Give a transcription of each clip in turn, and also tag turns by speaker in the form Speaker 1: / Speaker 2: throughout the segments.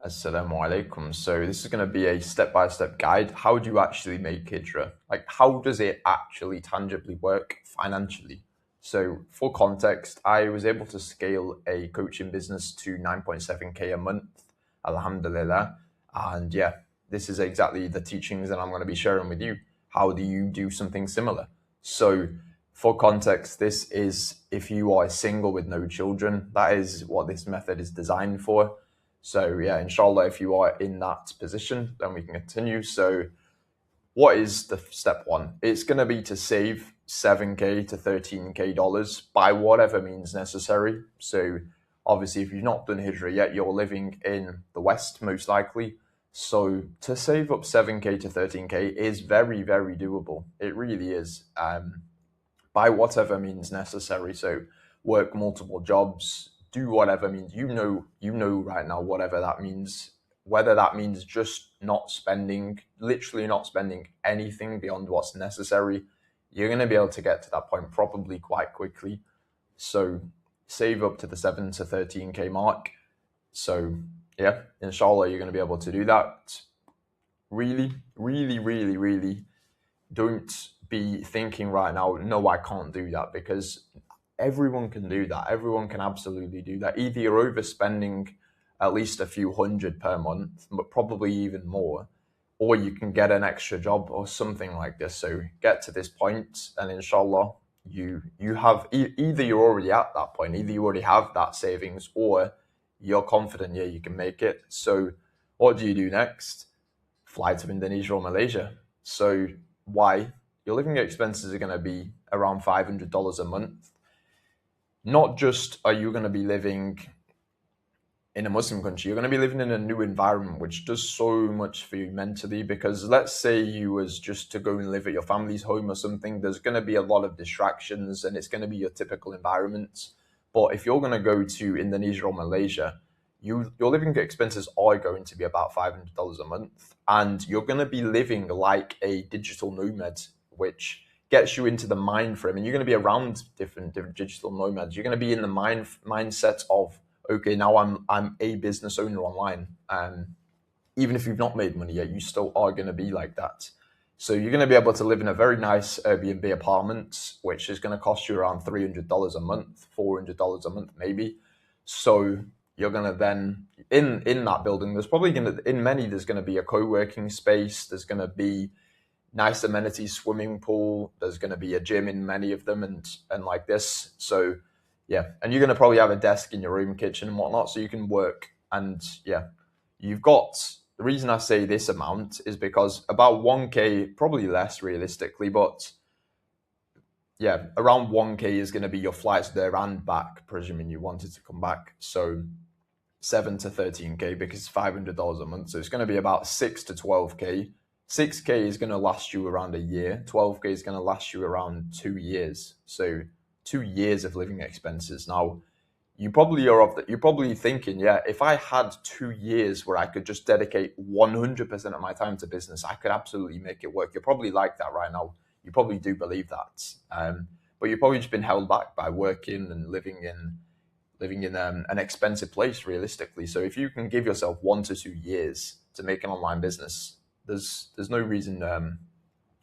Speaker 1: Assalamu alaikum. So this is going to be a step-by-step guide. How do you actually make Hijrah? Like, how does it actually tangibly work financially? So for context, I was able to scale a coaching business to 9.7K a month, alhamdulillah. And yeah, this is exactly the teachings that I'm going to be sharing with you. How do you do something similar? So for context, this is if you are single with no children, that is what this method is designed for. So yeah, inshallah, if you are in that position, then we can continue. So what is the step one? It's going to be to save 7K to 13K dollars by whatever means necessary. So obviously, if you've not done Hijrah yet, you're living in the West, most likely. So to save up 7K to 13K is very, very doable. It really is, by whatever means necessary. So work multiple jobs, do whatever means, you know right now, whatever that means, whether that means just not spending, literally not spending anything beyond what's necessary, you're going to be able to get to that point probably quite quickly. So save up to the 7 to 13K mark. So yeah, inshallah, you're going to be able to do that. Really, really, really, really don't be thinking right now, no, I can't do that, because everyone can do that. Everyone can absolutely do that. Either you're overspending at least a few hundred per month, but probably even more, or you can get an extra job or something like this. So get to this point, and inshallah, you have either you're already at that point, either you already have that savings, or you're confident, yeah, you can make it. So what do you do next? Fly to Indonesia or Malaysia. So why? Your living expenses are going to be around $500 a month. Not just are you going to be living in a Muslim country, you're going to be living in a new environment, which does so much for you mentally. Because let's say you was just to go and live at your family's home or something, there's going to be a lot of distractions and it's going to be your typical environment. But if you're going to go to Indonesia or Malaysia, your living expenses are going to be about $500 a month, and you're going to be living like a digital nomad, which gets you into the mind frame, and you're going to be around different digital nomads. You're going to be in the mindset of, okay, now I'm a business owner online. Even if you've not made money yet, you still are going to be like that. So you're going to be able to live in a very nice Airbnb apartment, which is going to cost you around $300 a month, $400 a month maybe. So you're going to then, in that building, there's probably going to, in many, there's going to be a co-working space. There's going to be nice amenities, swimming pool. There's going to be a gym in many of them, and like this. So yeah, and you're going to probably have a desk in your room, kitchen and whatnot, so you can work. And yeah, you've got, the reason I say this amount is because about 1K, probably less realistically, but yeah, around 1K is going to be your flights there and back, presuming you wanted to come back. So 7 to 13K, because it's $500 a month. So it's going to be about 6 to 12K. 6K is going to last you around a year. 12K is going to last you around 2 years. So 2 years of living expenses. Now, you're probably thinking, yeah, if I had 2 years where I could just dedicate 100% of my time to business, I could absolutely make it work. You're probably like that right now. You probably do believe that. But you've probably just been held back by working and living in an expensive place, realistically. So if you can give yourself 1 to 2 years to make an online business, there's no reason,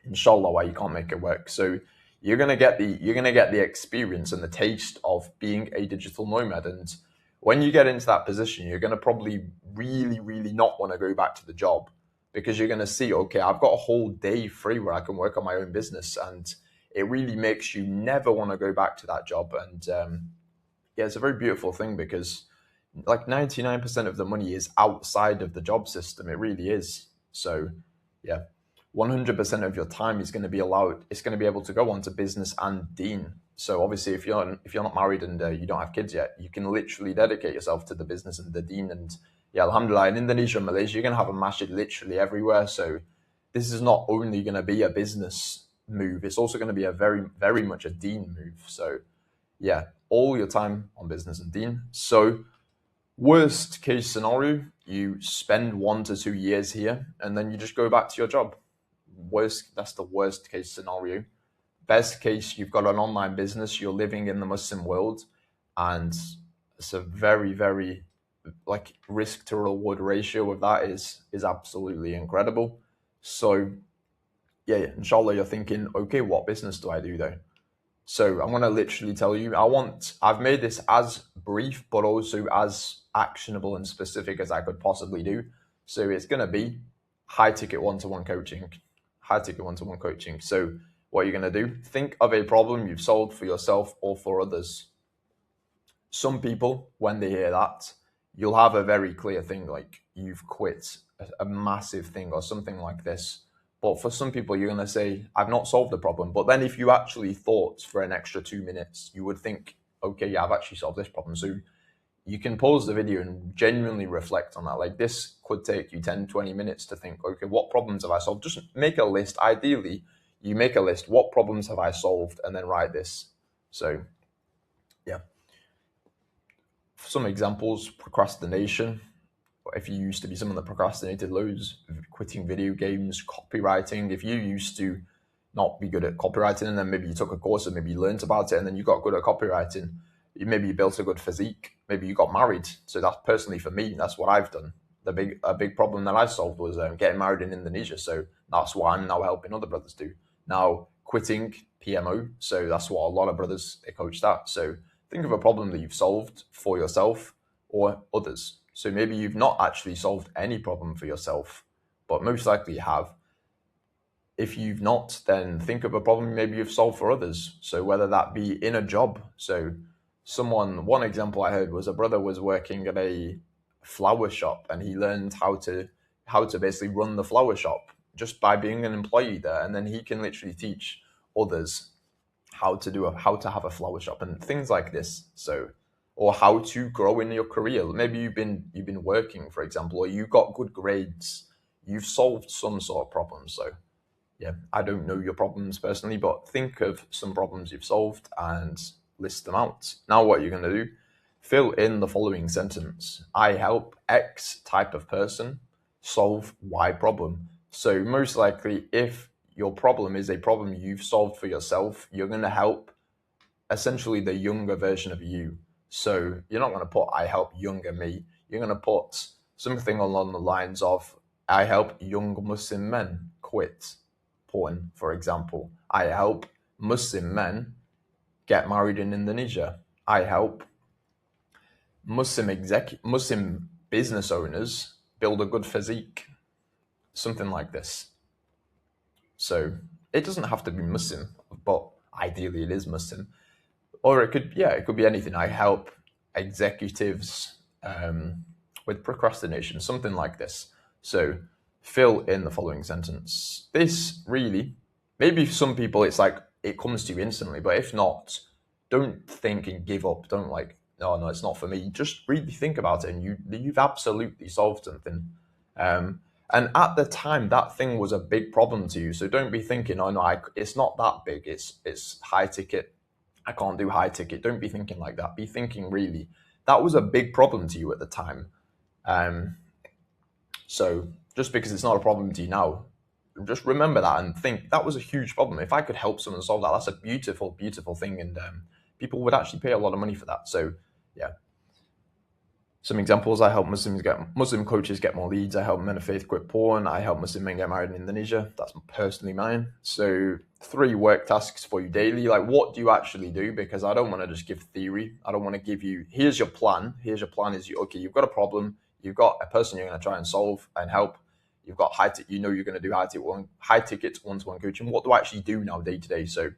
Speaker 1: inshallah, why you can't make it work. So you're gonna get the experience and the taste of being a digital nomad. And when you get into that position, you're gonna probably really, really not want to go back to the job, because you're gonna see, okay, I've got a whole day free where I can work on my own business, and it really makes you never want to go back to that job. And yeah, it's a very beautiful thing, because like 99% of the money is outside of the job system. It really is. So yeah, 100% of your time is going to be allowed. It's going to be able to go on to business and deen. So obviously, if you're not married and you don't have kids yet, you can literally dedicate yourself to the business and the deen. And yeah, alhamdulillah, in Indonesia and Malaysia, you're going to have a masjid literally everywhere. So this is not only going to be a business move, it's also going to be a very, very much a deen move. So yeah, all your time on business and deen. So worst case scenario, you spend 1 to 2 years here and then you just go back to your job. That's the worst case scenario. Best case, you've got an online business, you're living in the Muslim world, and it's a very, very, like risk to reward ratio of that is absolutely incredible. So yeah, inshallah, you're thinking, okay, what business do I do though? So I'm going to literally tell you, I've made this as brief, but also as actionable and specific as I could possibly do. So it's going to be high ticket one-to-one coaching, high ticket one-to-one coaching. So what you're going to do, think of a problem you've solved for yourself or for others. Some people, when they hear that, you'll have a very clear thing, like you've quit a massive thing or something like this. But for some people, you're going to say, I've not solved the problem. But then if you actually thought for an extra 2 minutes, you would think, okay, yeah, I've actually solved this problem. So you can pause the video and genuinely reflect on that. Like this could take you 10, 20 minutes to think, okay, what problems have I solved? Just make a list. Ideally, you make a list. What problems have I solved? And then write this. So yeah. Some examples, procrastination. If you used to be someone that procrastinated loads, quitting video games, copywriting. If you used to not be good at copywriting and then maybe you took a course and maybe you learned about it and then you got good at copywriting, maybe you built a good physique, maybe you got married. So that's personally for me, that's what I've done. A big problem that I solved was getting married in Indonesia. So that's what I'm now helping other brothers do. Now quitting PMO. So that's what a lot of brothers, they coach that. So think of a problem that you've solved for yourself or others. So maybe you've not actually solved any problem for yourself, but most likely you have. If you've not, then think of a problem maybe you've solved for others. So whether that be in a job. So one example I heard was a brother was working at a flower shop and he learned how to basically run the flower shop just by being an employee there. And then he can literally teach others how to have a flower shop and things like this. So, or how to grow in your career. Maybe you've been working, for example, or you got good grades. You've solved some sort of problem. So yeah, I don't know your problems personally, but think of some problems you've solved and list them out. Now what you're going to do, fill in the following sentence. I help X type of person solve Y problem. So most likely, if your problem is a problem you've solved for yourself, you're going to help essentially the younger version of you. So you're not going to put, I help younger me. You're going to put something along the lines of, I help young Muslim men quit porn, for example. I help Muslim men get married in Indonesia. I help Muslim business owners build a good physique. Something like this. So it doesn't have to be Muslim, but ideally it is Muslim. Or it could be anything. I help executives with procrastination, something like this. So fill in the following sentence. This really, maybe for some people it's like it comes to you instantly, but if not, don't think and give up. Don't like, no, it's not for me. Just really think about it, and you've absolutely solved something. And at the time, that thing was a big problem to you. So don't be thinking, oh no, it's not that big. It's high ticket. I can't do high ticket. Don't be thinking like that. Be thinking really, that was a big problem to you at the time. So just because it's not a problem to you now, just remember that and think that was a huge problem. If I could help someone solve that, that's a beautiful, beautiful thing. And people would actually pay a lot of money for that. So yeah. Some examples, I help Muslim coaches get more leads. I help men of faith quit porn. I help Muslim men get married in Indonesia. That's personally mine. So 3 work tasks for you daily. Like, what do you actually do? Because I don't want to just give theory. I don't want to give you, here's your plan. Here's your plan is you've got a problem. You've got a person you're going to try and solve and help. You've got you're going to do high ticket one-to-one coaching. What do I actually do now day to day? So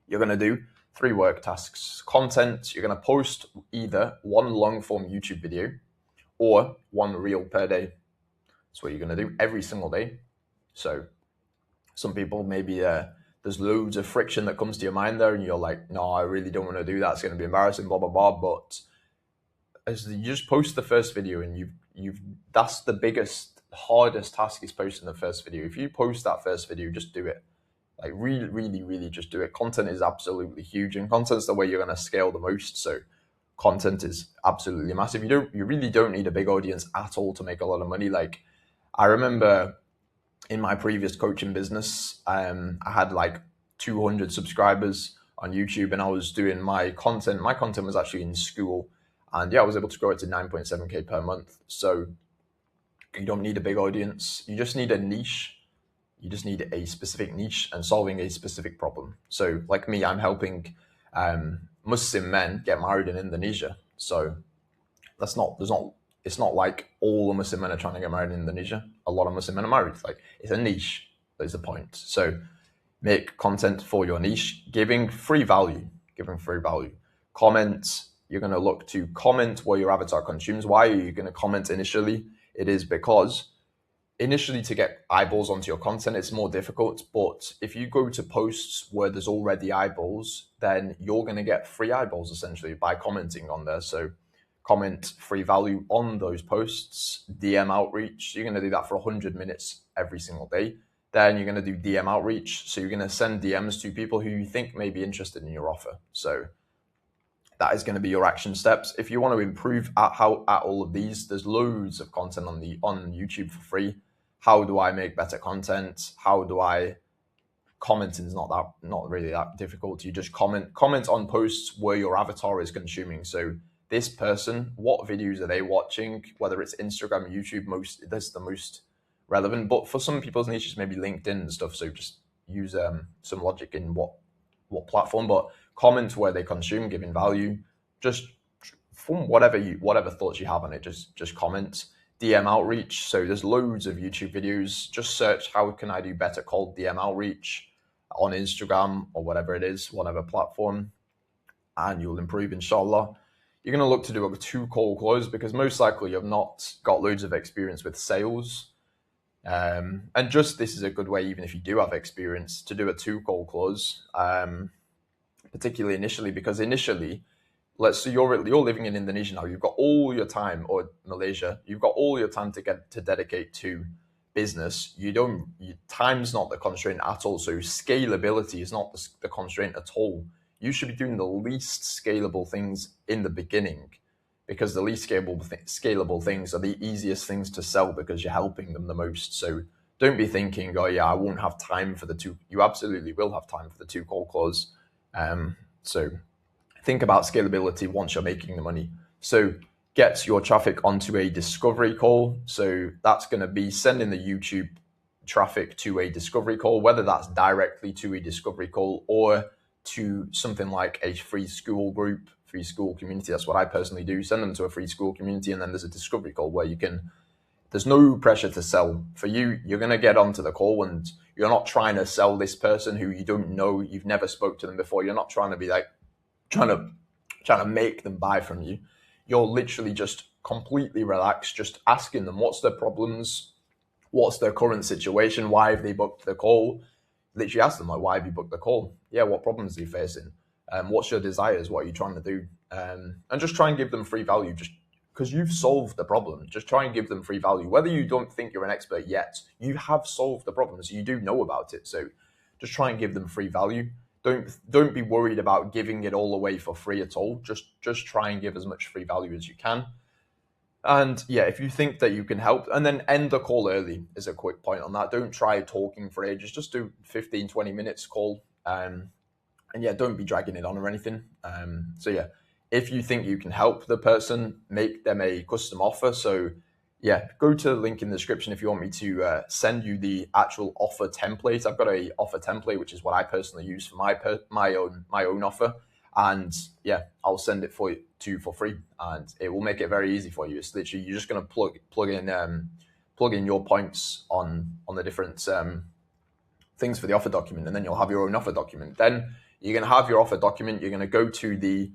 Speaker 1: you're going to do 3 work tasks. Content, you're going to post either 1 long form YouTube video or 1 reel per day. That's what you're going to do every single day. So some people, maybe there's loads of friction that comes to your mind there and you're like, no, I really don't want to do that. It's going to be embarrassing, blah, blah, blah. But as you just post the first video and that's the hardest task is posting the first video. If you post that first video, just do it. Like really, really, really just do it. Content is absolutely huge, and content's the way you're going to scale the most. So content is absolutely massive. You really don't need a big audience at all to make a lot of money. Like I remember in my previous coaching business, I had like 200 subscribers on YouTube and I was doing my content. My content was actually in school. And yeah, I was able to grow it to 9.7K per month. So you don't need a big audience. You just need a niche. You just need a specific niche and solving a specific problem. So like me, I'm helping Muslim men get married in Indonesia. So it's not like all the Muslim men are trying to get married in Indonesia. A lot of Muslim men are married. Like, it's a niche. That's the point. So make content for your niche, giving free value. Comment. You're going to look to comment where your avatar consumes. Why are you going to comment initially? It is because initially, to get eyeballs onto your content, it's more difficult. But if you go to posts where there's already eyeballs, then you're going to get free eyeballs essentially by commenting on there. So comment free value on those posts. DM outreach. You're going to do that for 100 minutes every single day. Then you're going to do DM outreach. So you're going to send DMs to people who you think may be interested in your offer. So that is going to be your action steps. If you want to improve at all of these, there's loads of content on YouTube for free. How do I make better content? How do I commenting is not really that difficult. You just comment on posts where your avatar is consuming. So this person, what videos are they watching? Whether it's Instagram, YouTube, that's the most relevant. But for some people's niches, maybe LinkedIn and stuff. So just use some logic in what platform, but comment where they consume, giving value. Just from whatever thoughts you have on it, just comment. DM outreach. So there's loads of YouTube videos. Just search how can I do better cold DM outreach on Instagram or whatever it is, whatever platform, and you'll improve, inshallah. You're going to look to do a 2 cold close because most likely you've not got loads of experience with sales. And just this is a good way, even if you do have experience, to do a 2 cold close, particularly initially, because initially, let's say you're living in Indonesia now, you've got all your time, or Malaysia, you've got all your time to dedicate to business. Time's not the constraint at all. So scalability is not the constraint at all. You should be doing the least scalable things in the beginning, because the least scalable things are the easiest things to sell because you're helping them the most. So don't be thinking, oh yeah, I won't have time for the 2. You absolutely will have time for the 2 cold close. So think about scalability once you're making the money. So get your traffic onto a discovery call. So that's going to be sending the YouTube traffic to a discovery call, whether that's directly to a discovery call or to something like a free school group, free school community. That's what I personally do. Send them to a free school community, and then there's a discovery call where there's no pressure to sell. For you, you're going to get onto the call and you're not trying to sell this person who you don't know, you've never spoke to them before. You're not trying to be like, trying to make them buy from you. You're literally just completely relaxed, just asking them what's their problems, what's their current situation, why have they booked the call. Literally ask them, like, why have you booked the call? Yeah, what problems are you facing? What's your desires? What are you trying to do? And just try and give them free value, just because you've solved the problem. Just try and give them free value. Whether you don't think you're an expert yet, you have solved the problem, so you do know about it. So just try and give them free value. Don't be worried about giving it all away for free at all. Just try and give as much free value as you can. And yeah, if you think that you can help, and then end the call early is a quick point on that. Don't try talking for ages. Just do 15, 20 minutes call. And yeah, don't be dragging it on or anything. So yeah, if you think you can help the person, make them a custom offer. So yeah, go to the link in the description if you want me to send you the actual offer template. I've got a offer template, which is what I personally use for my own offer. And yeah, I'll send it to you for free, and it will make it very easy for you. It's literally, you're just going to plug in your points on the different things for the offer document, and then you'll have your own offer document. Then you're going to have your offer document. You're going to go to the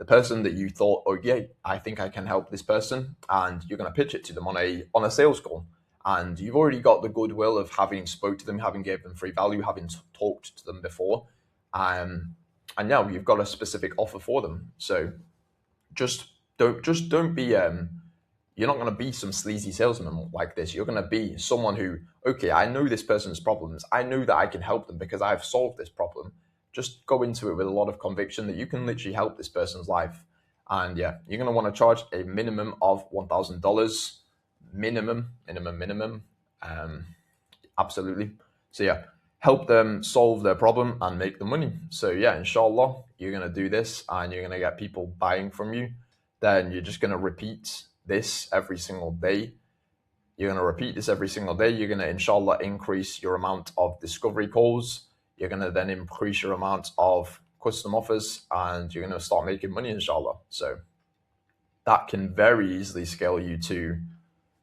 Speaker 1: person that you thought, oh yeah, I think I can help this person, and you're going to pitch it to them on a sales call. And you've already got the goodwill of having spoke to them, having gave them free value, having talked to them before, and now you've got a specific offer for them. So just don't be you're not going to be some sleazy salesman like this. You're going to be someone who, okay, I know this person's problems. I know that I can help them because I've solved this problem. Just go into it with a lot of conviction that you can literally help this person's life. And yeah, you're going to want to charge a minimum of $1,000. Minimum. Absolutely. So yeah, help them solve their problem and make the money. So yeah, inshallah, you're going to do this and you're going to get people buying from you. then you're just going to repeat this every single day. You're going to repeat this every single day. You're going to, inshallah, increase your amount of discovery calls. You're going to then increase your amount of custom offers, and you're going to start making money, inshallah. So that can very easily scale you to,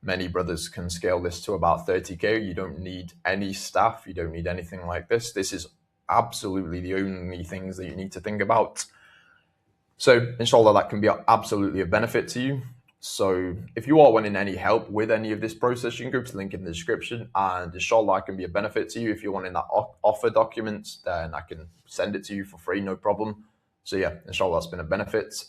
Speaker 1: many brothers can scale this to about 30K. You don't need any staff. You don't need anything like this. This is absolutely the only things that you need to think about. So inshallah, that can be absolutely a benefit to you. So if you are wanting any help with any of this process, you can go to the link in the description, and inshallah, I can be a benefit to you. If you're wanting that offer document, then I can send it to you for free, no problem. So yeah, inshallah, that's been a benefit.